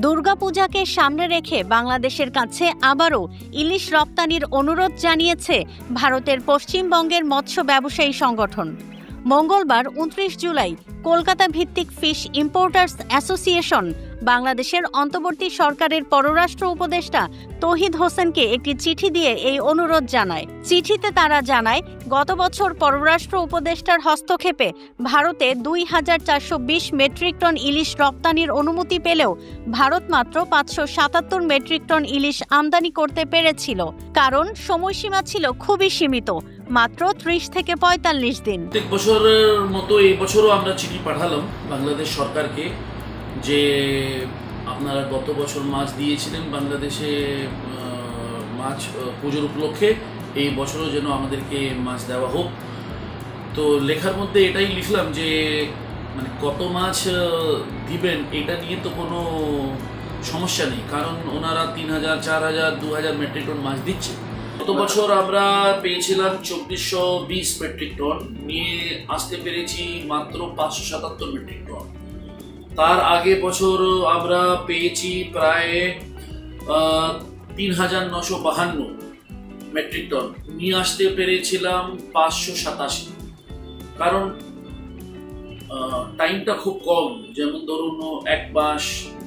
দুর্গাপূজাকে সামনে রেখে বাংলাদেশের কাছে আবারও ইলিশ রপ্তানির অনুরোধ জানিয়েছে ভারতের পশ্চিমবঙ্গের মৎস্য ব্যবসায়ী সংগঠন। মঙ্গলবার ২৯ জুলাই কলকাতা ভিত্তিক ফিশ ইম্পোর্টার্স অ্যাসোসিয়েশন বাংলাদেশের অন্তর্বর্তী সরকারের পররাষ্ট্র উপদেষ্টা তৌহিদ হোসেনকে একটি চিঠি দিয়ে এই অনুরোধ জানায়। চিঠিতে তারা জানায়, গত বছর পররাষ্ট্র উপদেষ্টার হস্তক্ষেপে ভারতে ২,৪২০ মেট্রিক টন ইলিশ রপ্তানির অনুমতি পেলেও ভারত মাত্র ৫৭৭ মেট্রিক টন ইলিশ আমদানি করতে পেরেছিল, কারণ সময়সীমা ছিল খুবই সীমিত, মাত্র ৩০ থেকে ৪৫ দিন। প্রত্যেক বছরের মতো এই বছরও আমরা চিঠি পাঠালাম বাংলাদেশ সরকারকে যে আপনারা গত বছর মাছ দিয়েছিলেন বাংলাদেশে মাছ পুজোর উপলক্ষে, এই বছরও যেন আমাদেরকে মাছ দেওয়া হোক। তো লেখার মধ্যে এটাই লিখলাম যে মানে কত মাছ দিবেন এটা নিয়ে তো কোনো সমস্যা নেই, কারণ ওনারা ৩,০০০, ৪,০০০, ২,০০০ মেট্রিক টন মাছ দিচ্ছে। গত বছর আমরা পেয়েছিলাম ২৪২০ মেট্রিক টন, নিয়ে আসতে পেরেছি মাত্র ৫৭৭ মেট্রিক টন। তার আগে বছর আমরা পেয়েছি প্রায় ৩,৯৫২ মেট্রিক টন, নিয়ে আসতে পেরেছিলাম ৫৮৭। কারণ টাইমটা খুব কম, যেমন ধরুন ১ মাস,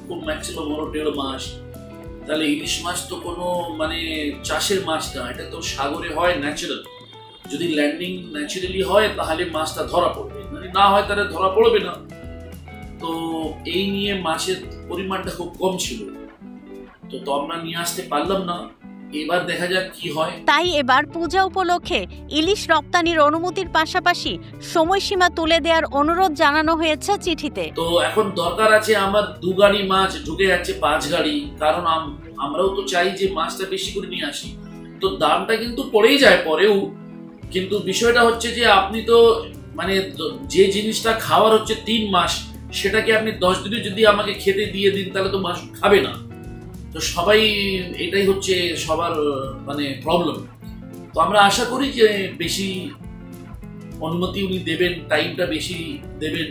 খুব ম্যাক্সিমাম হলো ১.৫ মাস। তাহলে ইলিশ মাছ তো কোনো মানে চাষের মাছ না, এটা তো সাগরে হয় ন্যাচারাল। যদি ল্যান্ডিং ন্যাচারালি হয় তাহলে মাছটা ধরা পড়বে, মানে না হয় তাহলে ধরা পড়বে না। তো এই নিয়ে মাছের পরিমাণটা খুব কম ছিল, তো আমরা নিয়ে আসতে পারলাম না। এবার দেখা যাক কি হয়। তাই এবার পূজা উপলক্ষে ইলিশ রপ্তানির অনুমতির পাশাপাশি সময়সীমা তুলে দেওয়ার অনুরোধ জানানো হয়েছে চিঠিতে। তো এখন দরকার আছে আমার ২ গাড়ি মাছ, ঢুকে যাচ্ছে ৫ গাড়ি, কারণ আমরাও তো চাই যে মাছটা বেশি করে নিয়ে আসি। তো দামটা কিন্তু পড়েই যায় পরেও, কিন্তু বিষয়টা হচ্ছে যে আপনি তো মানে যে জিনিসটা খাওয়ার হচ্ছে ৩ মাস, সেটাকে আপনি ১০ দিনে যদি আমাকে খেতে দিয়ে দিন তাহলে তো মাছ খাবে না। তো সবাই এটাই হচ্ছে সবার মানে প্রবলেম। তো আমরা আশা করি যে বেশি অনুমতি উনি দেবেন, টাইমটা বেশি দেবেন,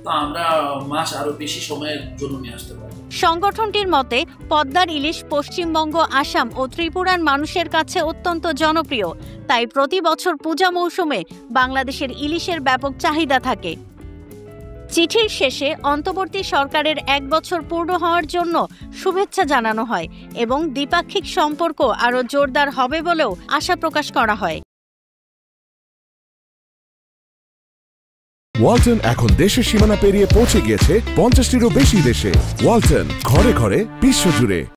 তা আমরা মাছ আরো বেশি সময়ের জন্য নিয়ে আসতে পারব। সংগঠনটির মতে পদ্মার ইলিশ পশ্চিমবঙ্গ, আসাম ও ত্রিপুরার মানুষের কাছে অত্যন্ত জনপ্রিয়, তাই প্রতি বছর পূজা মৌসুমে বাংলাদেশের ইলিশের ব্যাপক চাহিদা থাকে। চিঠির শেষে অন্তর্বর্তী সরকারের ১ বছর পূর্ণ হওয়ার জন্য শুভেচ্ছা জানানো হয় এবং দ্বিপাক্ষিক সম্পর্ক আরও জোরদার হবে বলেও আশা প্রকাশ করা হয়। ওয়ালটন এখন দেশের সীমানা পেরিয়ে পৌঁছে গিয়েছে ৫০টিরও বেশি দেশে। ওয়ালটন, ঘরে ঘরে, বিশ্বজুড়ে।